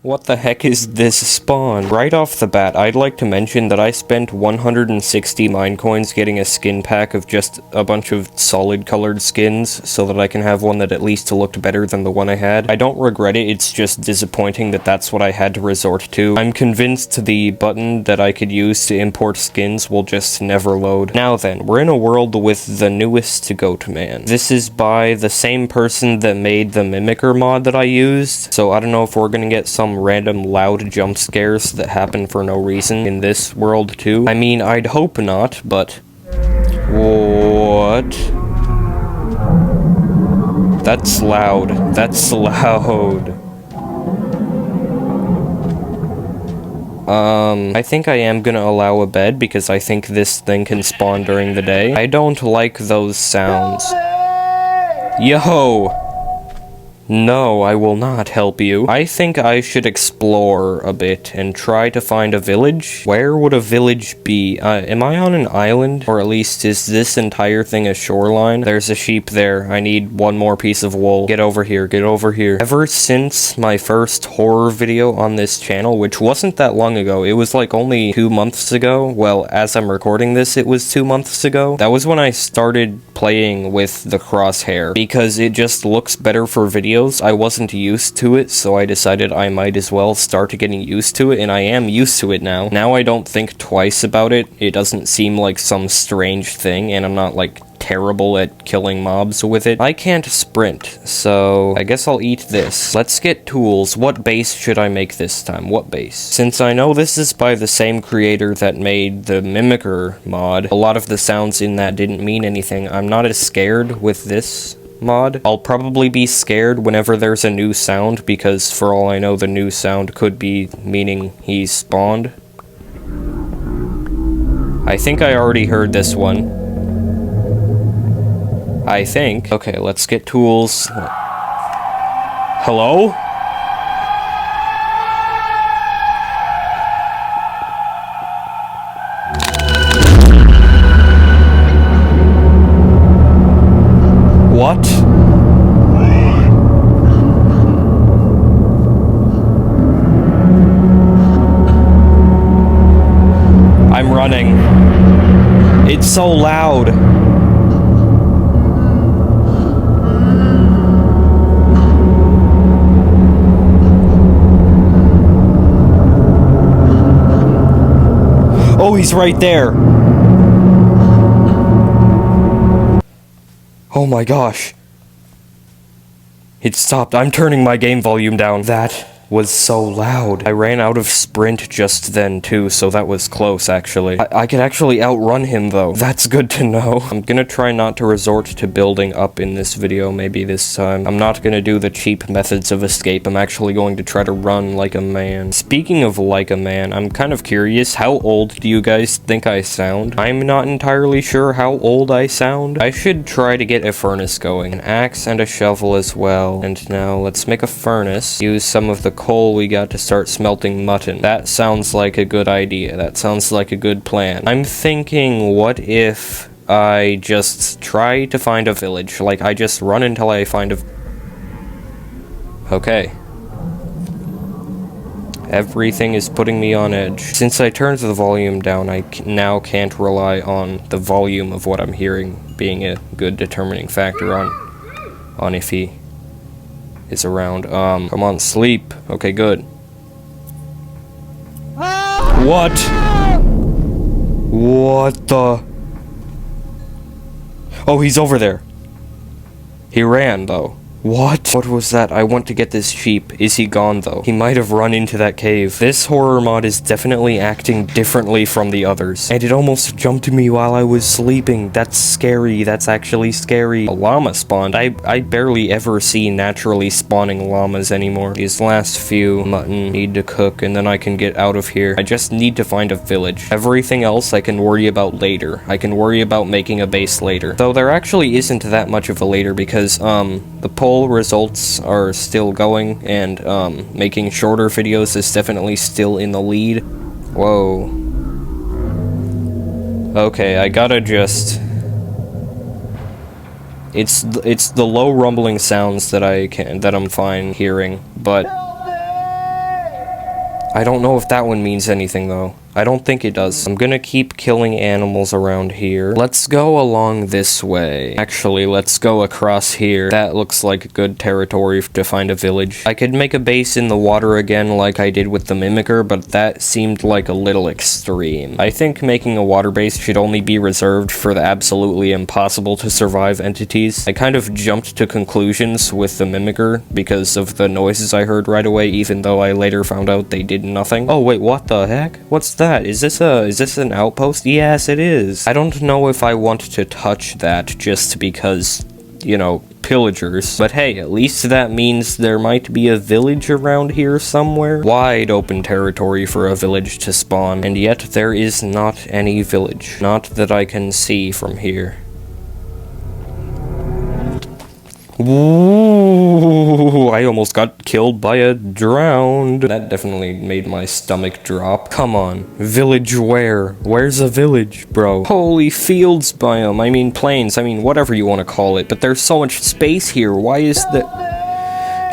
What the heck is this spawn? Right off the bat, I'd like to mention that I spent 160 mine coins getting a skin pack of just a bunch of solid colored skins so that I can have one that at least looked better than the one I had. I don't regret it, it's just disappointing that that's what I had to resort to. I'm convinced the button that I could use to import skins will just never load. Now then, we're in a world with the Newest Goatman. This is by the same person that made the Mimicker mod that I used, so I don't know if we're gonna get some random loud jump scares that happen for no reason in this world too. I mean, I'd hope not, but... What? That's loud. That's loud. I think I am gonna allow a bed because I think this thing can spawn during the day. I don't like those sounds. Yo! No, I will not help you. I think I should explore a bit and try to find a village. Where would a village be? Am I on an island? Or at least, is this entire thing a shoreline? There's a sheep there. I need one more piece of wool. Get over here, get over here. Ever since my first horror video on this channel, which wasn't that long ago, it was like only 2 months ago. Well, as I'm recording this, it was 2 months ago. That was when I started playing with the crosshair, because it just looks better for videos. I wasn't used to it, so I decided I might as well start getting used to it, and I am used to it now. Now I don't think twice about it. It doesn't seem like some strange thing, and I'm not, like, terrible at killing mobs with it. I can't sprint, so I guess I'll eat this. Let's get tools. What base should I make this time? What base? Since I know this is by the same creator that made the Mimicker mod, a lot of the sounds in that didn't mean anything. I'm not as scared with this mod. I'll probably be scared whenever there's a new sound, because for all I know the new sound could be meaning he's spawned. I think I already heard this one. I think. Okay, let's get tools. Hello? What? I'm running. It's so loud. Oh, he's right there. Oh my gosh. It stopped. I'm turning my game volume down. That was so loud. I ran out of sprint just then too, so that was close actually. I could actually outrun him though. That's good to know. I'm gonna try not to resort to building up in this video maybe this time. I'm not gonna do the cheap methods of escape. I'm actually going to try to run like a man. Speaking of like a man, I'm kind of curious, how old do you guys think I sound? I'm not entirely sure how old I sound. I should try to get a furnace going. An axe and a shovel as well. And now let's make a furnace. Use some of the coal we got to start smelting mutton. That sounds like a good idea. That sounds like a good plan. I'm thinking, what if I just try to find a village? Like, I just run until I find a... Okay. Everything is putting me on edge. Since I turned the volume down, I now can't rely on the volume of what I'm hearing being a good determining factor on if he is around. Come on, sleep. Okay, good. What? What the? Oh, he's over there. He ran, though. What? What was that? I want to get this sheep. Is he gone, though? He might have run into that cave. This horror mod is definitely acting differently from the others. And it almost jumped me while I was sleeping. That's scary. That's actually scary. A llama spawned. I barely ever see naturally spawning llamas anymore. These last few mutton need to cook, and then I can get out of here. I just need to find a village. Everything else I can worry about later. I can worry about making a base later. Though there actually isn't that much of a later because, the poll results are still going, and making shorter videos is definitely still in the lead. Whoa. Okay, I gotta just... It's the low rumbling sounds that I'm fine hearing, but I don't know if that one means anything, though. I don't think it does. I'm gonna keep killing animals around here. Let's go along this way. Actually, let's go across here. That looks like good territory to find a village. I could make a base in the water again like I did with the Mimicker, but that seemed like a little extreme. I think making a water base should only be reserved for the absolutely impossible to survive entities. I kind of jumped to conclusions with the Mimicker because of the noises I heard right away, even though I later found out they did nothing. Oh wait, what the heck? What's that? Is this an outpost? Yes, it is. I don't know if I want to touch that just because, you know, pillagers. But hey, at least that means there might be a village around here somewhere. Wide open territory for a village to spawn, and yet there is not any village. Not that I can see from here. Ooh, I almost got killed by a drowned. That definitely made my stomach drop. Come on. Village where? Where's a village, bro? Holy fields biome. I mean plains. I mean whatever you want to call it. But there's so much space here. Why is the...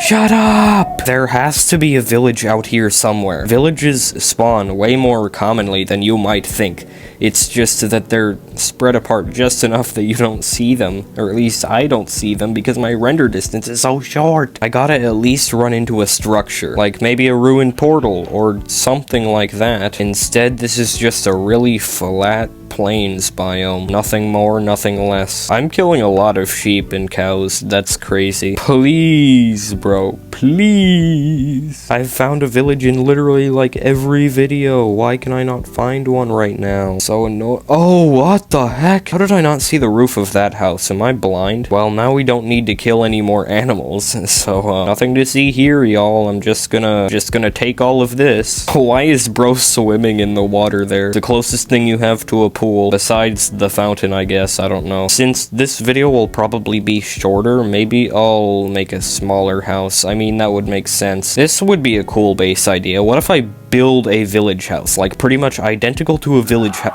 Shut up! There has to be a village out here somewhere. Villages spawn way more commonly than you might think. It's just that they're spread apart just enough that you don't see them. Or at least I don't see them because my render distance is so short. I gotta at least run into a structure. Like maybe a ruined portal or something like that. Instead, this is just a really flat plains biome. Nothing more, nothing less. I'm killing a lot of sheep and cows. That's crazy. Please, bro. Please. I've found a village in literally like every video. Why can I not find one right now? So annoying. Oh, what the heck? How did I not see the roof of that house? Am I blind? Well, now we don't need to kill any more animals. So, nothing to see here, y'all. I'm just gonna take all of this. Why is bro swimming in the water there? The closest thing you have to a pool, besides the fountain, I guess. I don't know. Since this video will probably be shorter, maybe I'll make a smaller house. I mean, that would make sense. This would be a cool base idea. What if I build a village house? Like, pretty much identical to a village house.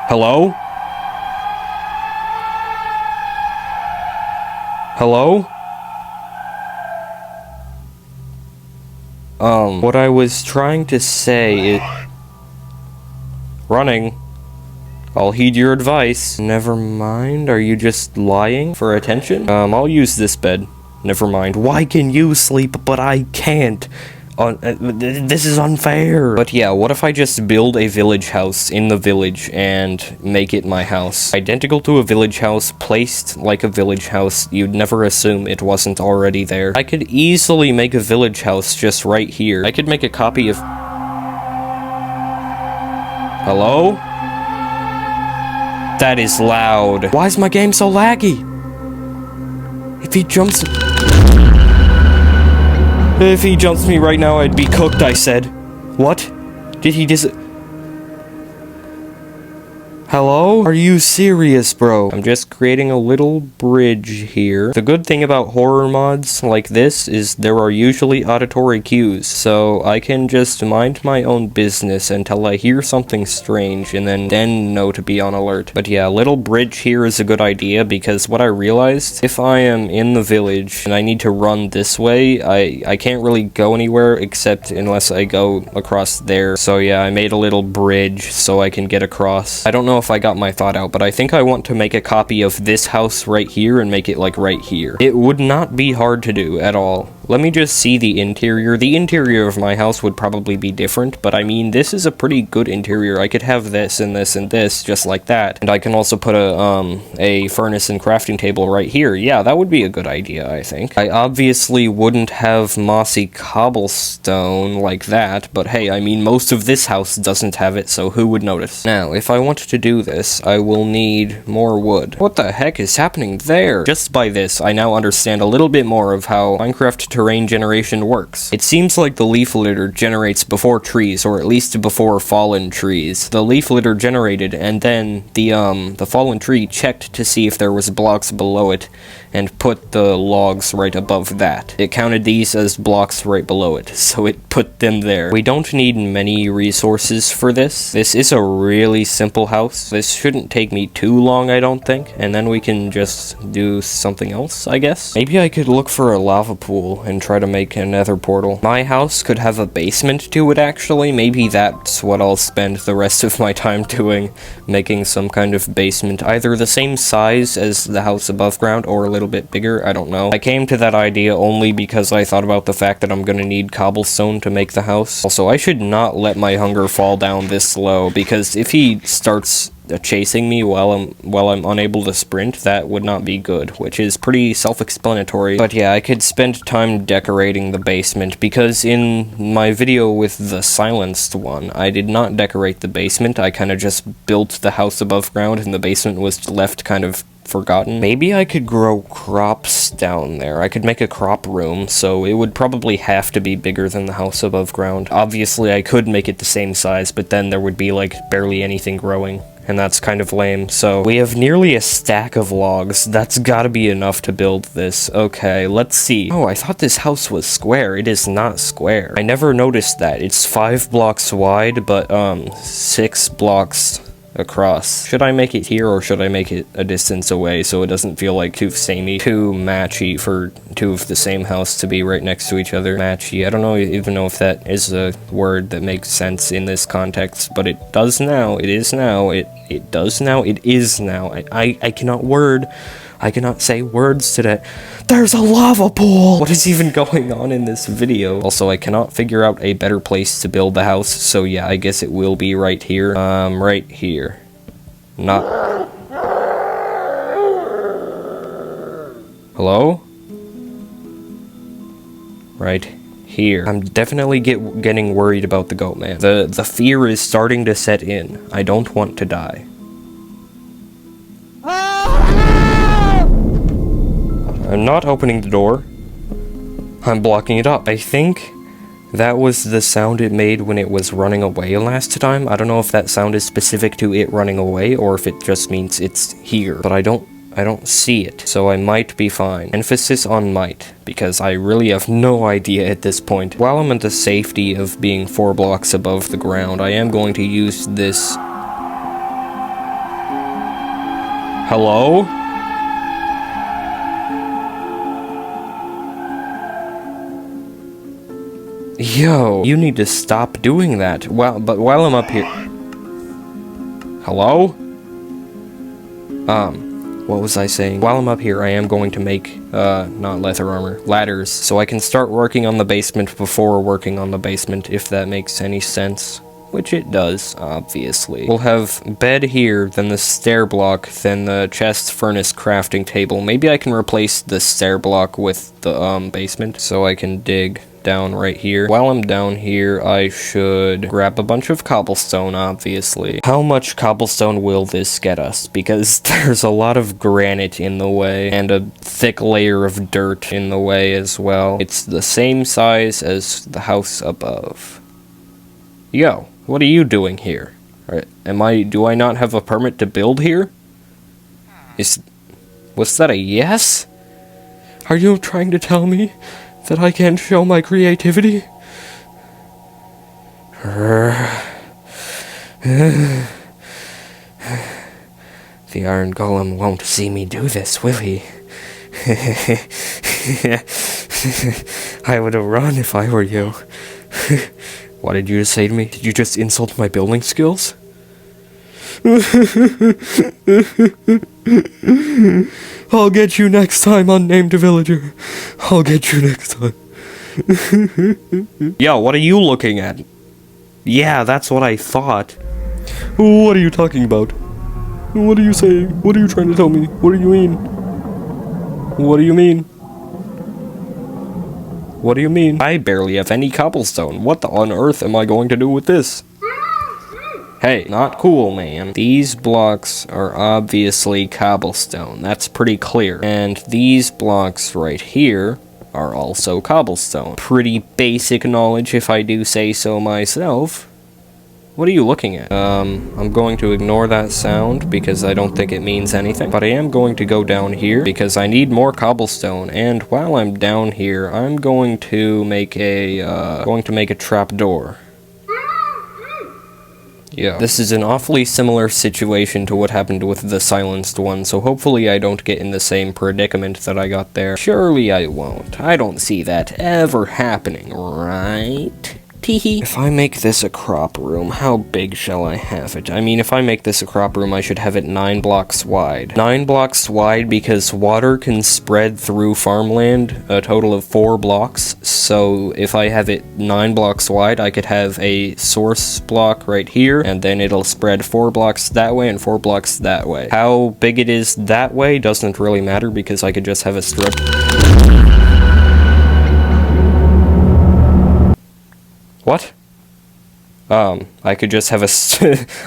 Hello? Hello? What I was trying to say is... Running. I'll heed your advice. Never mind, are you just lying for attention? I'll use this bed. Never mind. Why can you sleep, but I can't? This is unfair. But yeah, what if I just build a village house in the village and make it my house? Identical to a village house, placed like a village house, you'd never assume it wasn't already there. I could easily make a village house just right here. I could make a copy of... Hello? That is loud. Why is my game so laggy? If he jumps... If he jumps me right now, I'd be cooked, I said. What? Did he Hello? Are you serious, bro? I'm just creating a little bridge here. The good thing about horror mods like this is there are usually auditory cues, so I can just mind my own business until I hear something strange and then know to be on alert. But yeah, a little bridge here is a good idea because what I realized, if I am in the village and I need to run this way, I can't really go anywhere except unless I go across there. So yeah, I made a little bridge so I can get across. I don't know if I got my thought out, but I think I want to make a copy of this house right here and make it like right here. It would not be hard to do at all. Let me just see the interior. The interior of my house would probably be different, but I mean, this is a pretty good interior. I could have this and this and this just like that. And I can also put a furnace and crafting table right here. Yeah, that would be a good idea, I think. I obviously wouldn't have mossy cobblestone like that, but hey, I mean, most of this house doesn't have it, so who would notice? Now, if I want to do this, I will need more wood. What the heck is happening there? Just by this, I now understand a little bit more of how Minecraft terrain generation works. It seems like the leaf litter generates before trees, or at least before fallen trees. The leaf litter generated, and then the fallen tree checked to see if there was blocks below it, and put the logs right above that. It counted these as blocks right below it, so it put them there. We don't need many resources for this. This is a really simple house. This shouldn't take me too long, I don't think, and then we can just do something else, I guess. Maybe I could look for a lava pool and try to make a nether portal. My house could have a basement to it, actually. Maybe that's what I'll spend the rest of my time doing, making some kind of basement, either the same size as the house above ground or a little bit bigger, I don't know. I came to that idea only because I thought about the fact that I'm gonna need cobblestone to make the house. Also, I should not let my hunger fall down this low, because if he starts chasing me while I'm unable to sprint, that would not be good, which is pretty self-explanatory. But yeah, I could spend time decorating the basement, because in my video with the silenced one, I did not decorate the basement. I kind of just built the house above ground, and the basement was left kind of forgotten. Maybe I could grow crops down there. I could make a crop room, so it would probably have to be bigger than the house above ground. Obviously, I could make it the same size, but then there would be, like, barely anything growing, and that's kind of lame. So we have nearly a stack of logs. That's gotta be enough to build this. Okay, let's see. Oh, I thought this house was square. It is not square. I never noticed that. It's 5 blocks wide, but 6 blocks across. Should I make it here, or should I make it a distance away so it doesn't feel like too samey, too matchy for two of the same house to be right next to each other? Matchy, I don't even know if that is a word that makes sense in this context, but it does now. It is now. It does now. It is now. I cannot say words today. There's a lava pool! What is even going on in this video? Also, I cannot figure out a better place to build the house, so yeah, I guess it will be right here. Right here. Not... Hello? Right here. I'm definitely getting worried about the Goatman. The fear is starting to set in. I don't want to die. I'm not opening the door. I'm blocking it up. I think that was the sound it made when it was running away last time. I don't know if that sound is specific to it running away or if it just means it's here. But I don't see it, so I might be fine. Emphasis on might, because I really have no idea at this point. While I'm in the safety of being 4 blocks above the ground, I am going to use this... Hello? Yo, you need to stop doing that. But while I'm up here... Hello? What was I saying? While I'm up here, I am going to make, not leather armor, ladders, so I can start working on the basement before working on the basement, if that makes any sense. Which it does, obviously. We'll have bed here, then the stair block, then the chest, furnace, crafting table. Maybe I can replace the stair block with the, basement, so I can dig down right here. While I'm down here, I should grab a bunch of cobblestone, obviously. How much cobblestone will this get us? Because there's a lot of granite in the way, and a thick layer of dirt in the way as well. It's the same size as the house above. Yo, what are you doing here? Do I not have a permit to build here? Was that a yes? Are you trying to tell me that I can't show my creativity? The Iron Golem won't see me do this, will he? I would have run if I were you. What did you just say to me? Did you just insult my building skills? I'll get you next time, unnamed villager. I'll get you next time. Yo, what are you looking at? Yeah, that's what I thought. What are you talking about? What are you saying? What are you trying to tell me? What do you mean? What do you mean? What do you mean? I barely have any cobblestone. What on earth am I going to do with this? Hey, not cool, man. These blocks are obviously cobblestone. That's pretty clear. And these blocks right here are also cobblestone. Pretty basic knowledge, if I do say so myself. What are you looking at? I'm going to ignore that sound because I don't think it means anything. But I am going to go down here because I need more cobblestone. And while I'm down here, I'm going to make a trapdoor. Yeah. This is an awfully similar situation to what happened with the silenced one, so hopefully I don't get in the same predicament that I got there. Surely I won't. I don't see that ever happening, right? Teehee. If I make this a crop room, how big shall I have it? I mean, if I make this a crop room, I should have it 9 blocks wide. 9 blocks wide because water can spread through farmland a total of 4 blocks. So if I have it 9 blocks wide, I could have a source block right here, and then it'll spread 4 blocks that way and 4 blocks that way. How big it is that way doesn't really matter because I could just have a strip. What? I could just have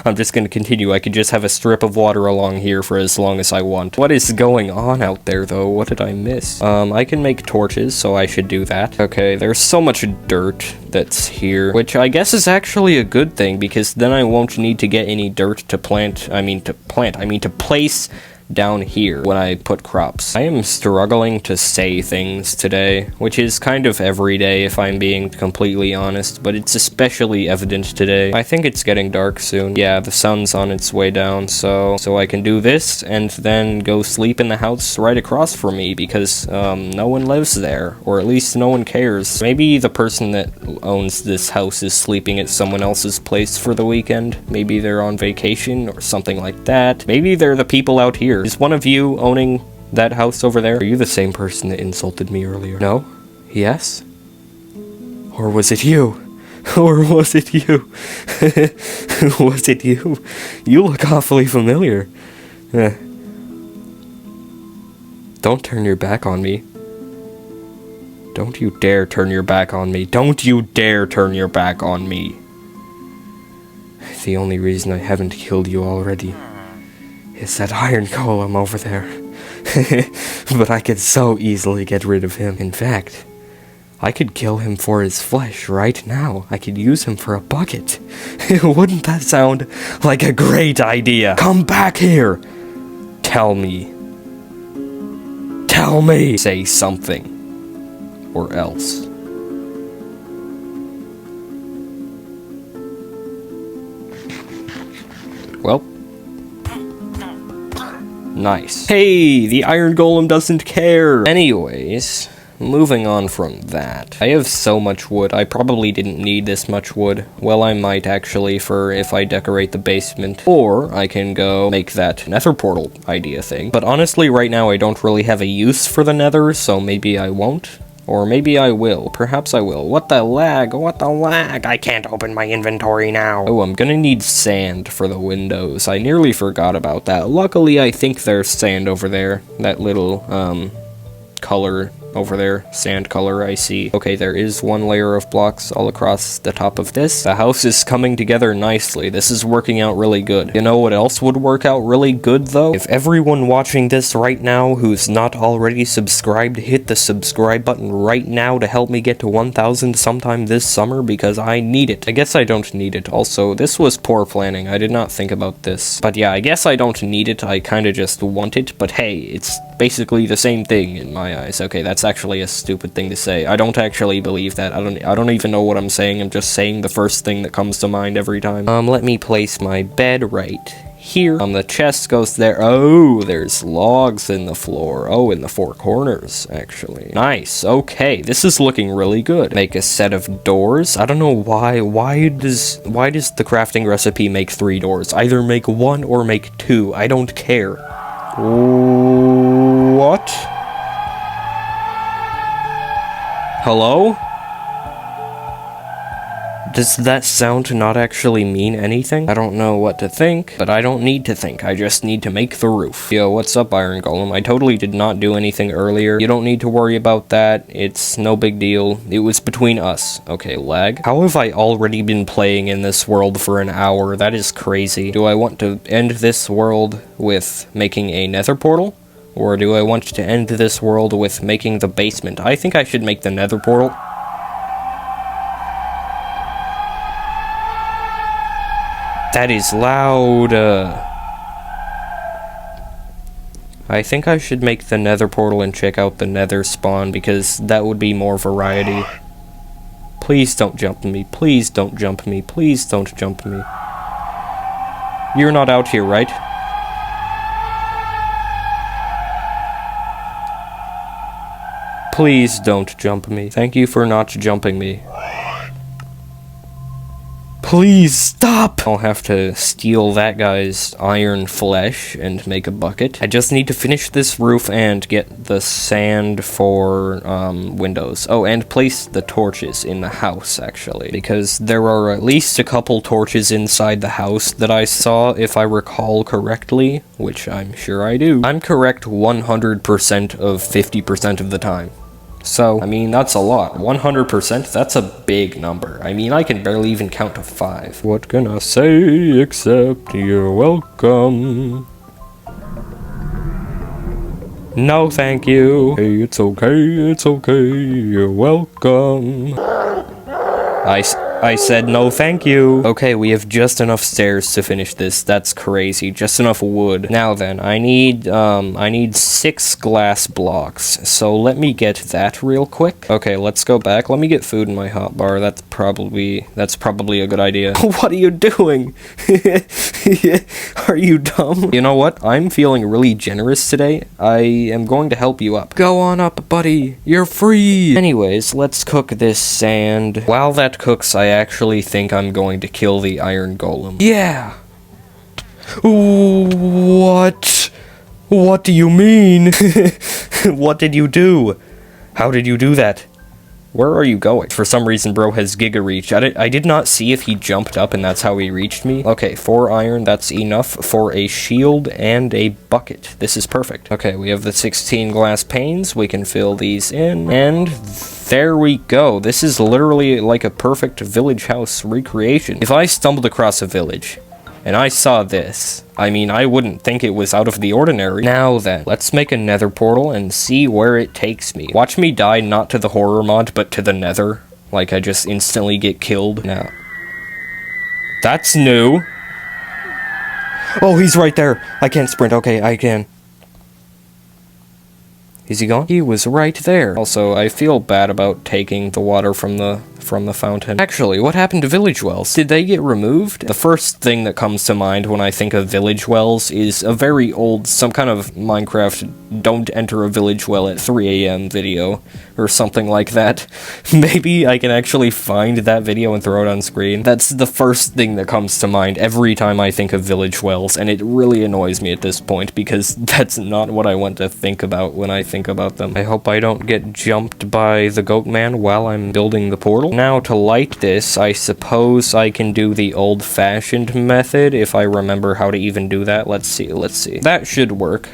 I'm just gonna continue. I could just have a strip of water along here for as long as I want. What is going on out there, though? What did I miss? I can make torches, so I should do that. Okay, there's so much dirt that's here, which I guess is actually a good thing, because then I won't need to get any dirt to to place down here when I put crops. I am struggling to say things today, which is kind of every day if I'm being completely honest, but it's especially evident today. I think it's getting dark soon. Yeah, the sun's on its way down, so I can do this and then go sleep in the house right across from me because no one lives there, or at least no one cares. Maybe the person that owns this house is sleeping at someone else's place for the weekend. Maybe they're on vacation or something like that. Maybe they're the people out here. Is one of you owning that house over there? Are you the same person that insulted me earlier? No? Yes? Or was it you? Or was it you? Was it you? You look awfully familiar. Don't turn your back on me. Don't you dare turn your back on me. Don't you dare turn your back on me. The only reason I haven't killed you already is that iron golem over there. But I could so easily get rid of him. In fact, I could kill him for his flesh right now. I could use him for a bucket. Wouldn't that sound like a great idea? Come back here! Tell me. Tell me! Say something. Or else. Well. Nice. Hey, the iron golem doesn't care! Anyways, moving on from that. I have so much wood. I probably didn't need this much wood. Well, I might actually for if I decorate the basement. Or I can go make that nether portal idea thing. But honestly, right now I don't really have a use for the nether, so maybe I won't. Or maybe I will. Perhaps I will. What the lag? What the lag? I can't open my inventory now. Oh, I'm gonna need sand for the windows. I nearly forgot about that. Luckily, I think there's sand over there. That little, color over there. Sand color I see. Okay, there is one layer of blocks all across the top of this. The house is coming together nicely. This is working out really good. You know what else would work out really good, though? If everyone watching this right now who's not already subscribed, hit the subscribe button right now to help me get to 1,000 sometime this summer, because I need it. I guess I don't need it. Also, this was poor planning. I did not think about this. But yeah, I guess I don't need it. I kinda just want it. But hey, it's basically the same thing in my eyes. Okay, that's actually a stupid thing to say. I don't actually believe that. I don't even know what I'm saying. I'm just saying the first thing that comes to mind every time. Let me place my bed right here. The chest goes there. Oh, there's logs in the floor. Oh, in the 4 corners, actually. Nice. Okay, this is looking really good. Make a set of doors. I don't know why. Why does the crafting recipe make 3 doors? Either make 1 or make 2. I don't care. What? Hello? Does that sound not actually mean anything? I don't know what to think, but I don't need to think. I just need to make the roof. Yo, what's up, Iron Golem? I totally did not do anything earlier. You don't need to worry about that. It's no big deal. It was between us. Okay, lag. How have I already been playing in this world for an hour? That is crazy. Do I want to end this world with making a nether portal? Or do I want to end this world with making the basement? I think I should make the nether portal. That is loud. I think I should make the nether portal and check out the nether spawn, because that would be more variety. Please don't jump me. Please don't jump me. Please don't jump me. You're not out here, right? Please don't jump me. Thank you for not jumping me. Please stop! I'll have to steal that guy's iron flesh and make a bucket. I just need to finish this roof and get the sand for windows. Oh, and place the torches in the house, actually, because there are at least a couple torches inside the house that I saw, if I recall correctly, which I'm sure I do. I'm correct 100% of 50% of the time. So, I mean, that's a lot. 100%, that's a big number. I mean, I can barely even count to 5. What can I say except you're welcome? No, thank you. Hey, it's okay, you're welcome. I said no thank you. Okay, we have just enough stairs to finish this. That's crazy. Just enough wood. Now then, I need 6 glass blocks. So let me get that real quick. Okay, let's go back. Let me get food in my hotbar. That's probably a good idea. What are you doing? Are you dumb? You know what? I'm feeling really generous today. I am going to help you up. Go on up, buddy. You're free. Anyways, let's cook this sand. While that cooks, I actually think I'm going to kill the iron golem. Yeah! What? What do you mean? What did you do? How did you do that? Where are you going? For some reason, bro has Giga Reach. I did not see if he jumped up and that's how he reached me. Okay, 4 iron, that's enough for a shield and a bucket. This is perfect. Okay, we have the 16 glass panes. We can fill these in, and there we go. This is literally like a perfect village house recreation. If I stumbled across a village and I saw this, I mean, I wouldn't think it was out of the ordinary. Now then, let's make a nether portal and see where it takes me. Watch me die not to the horror mod, but to the nether. Like, I just instantly get killed. Now, that's new. Oh, he's right there. I can't sprint. Okay, I can. Is he gone? He was right there. Also, I feel bad about taking the water from the fountain. Actually, what happened to village wells? Did they get removed? The first thing that comes to mind when I think of village wells is a very old, some kind of Minecraft don't enter a village well at 3 AM video, or something like that. Maybe I can actually find that video and throw it on screen. That's the first thing that comes to mind every time I think of village wells, and it really annoys me at this point, because that's not what I want to think about when I think about them. I hope I don't get jumped by the Goatman while I'm building the portal. Now, to light this, I suppose I can do the old-fashioned method, if I remember how to even do that. Let's see. That should work.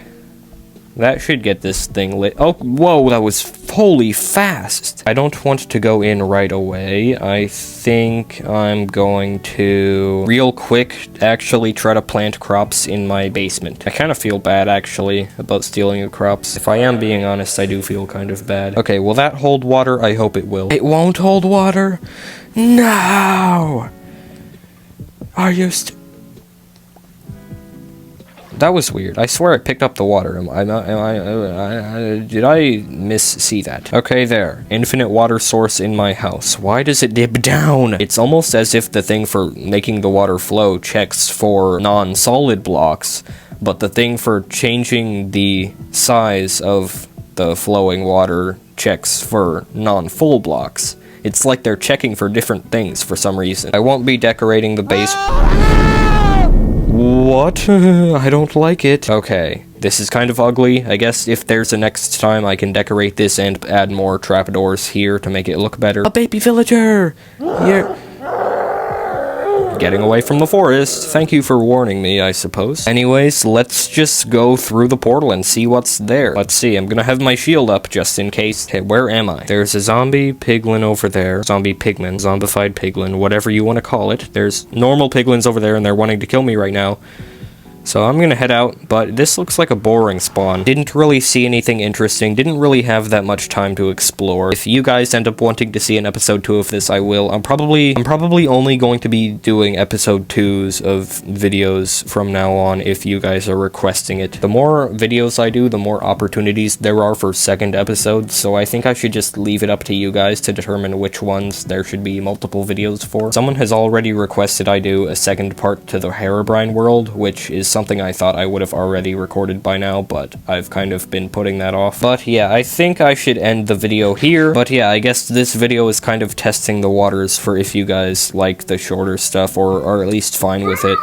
That should get this thing lit. Oh, whoa, that was wholly fast. I don't want to go in right away. I think I'm going to, real quick, actually try to plant crops in my basement. I kind of feel bad, actually, about stealing the crops. If I am being honest, I do feel kind of bad. Okay, will that hold water? I hope it will. It won't hold water? No! Are you That was weird. I swear I picked up the water. Did I miss-see that? Okay, there. Infinite water source in my house. Why does it dip down? It's almost as if the thing for making the water flow checks for non-solid blocks, but the thing for changing the size of the flowing water checks for non-full blocks. It's like they're checking for different things for some reason. I won't be decorating the base. What? I don't like it. Okay, this is kind of ugly. I guess if there's a next time, I can decorate this and add more trapdoors here to make it look better. A baby villager! You're getting away from the forest. Thank you for warning me, I suppose. Anyways, let's just go through the portal and see what's there. Let's see, I'm gonna have my shield up just in case. Okay, where am I? There's a zombie piglin over there. Zombie pigman, zombified piglin, whatever you want to call it. There's normal piglins over there and they're wanting to kill me right now. So I'm gonna head out, but this looks like a boring spawn. Didn't really see anything interesting, didn't really have that much time to explore. If you guys end up wanting to see an episode 2 of this, I will. I'm probably only going to be doing episode 2s of videos from now on if you guys are requesting it. The more videos I do, the more opportunities there are for second episodes, so I think I should just leave it up to you guys to determine which ones there should be multiple videos for. Someone has already requested I do a second part to the Herobrine world, which is something I thought I would have already recorded by now, but I've kind of been putting that off. But yeah, I think I should end the video here. But yeah, I guess this video is kind of testing the waters for if you guys like the shorter stuff, or are at least fine with it.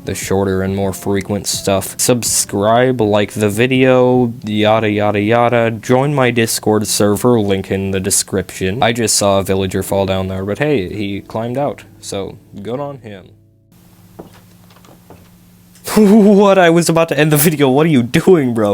The shorter and more frequent stuff. Subscribe, like the video, yada yada yada. Join my Discord server, link in the description. I just saw a villager fall down there, but hey, he climbed out, so good on him. What? I was about to end the video. What are you doing, bro?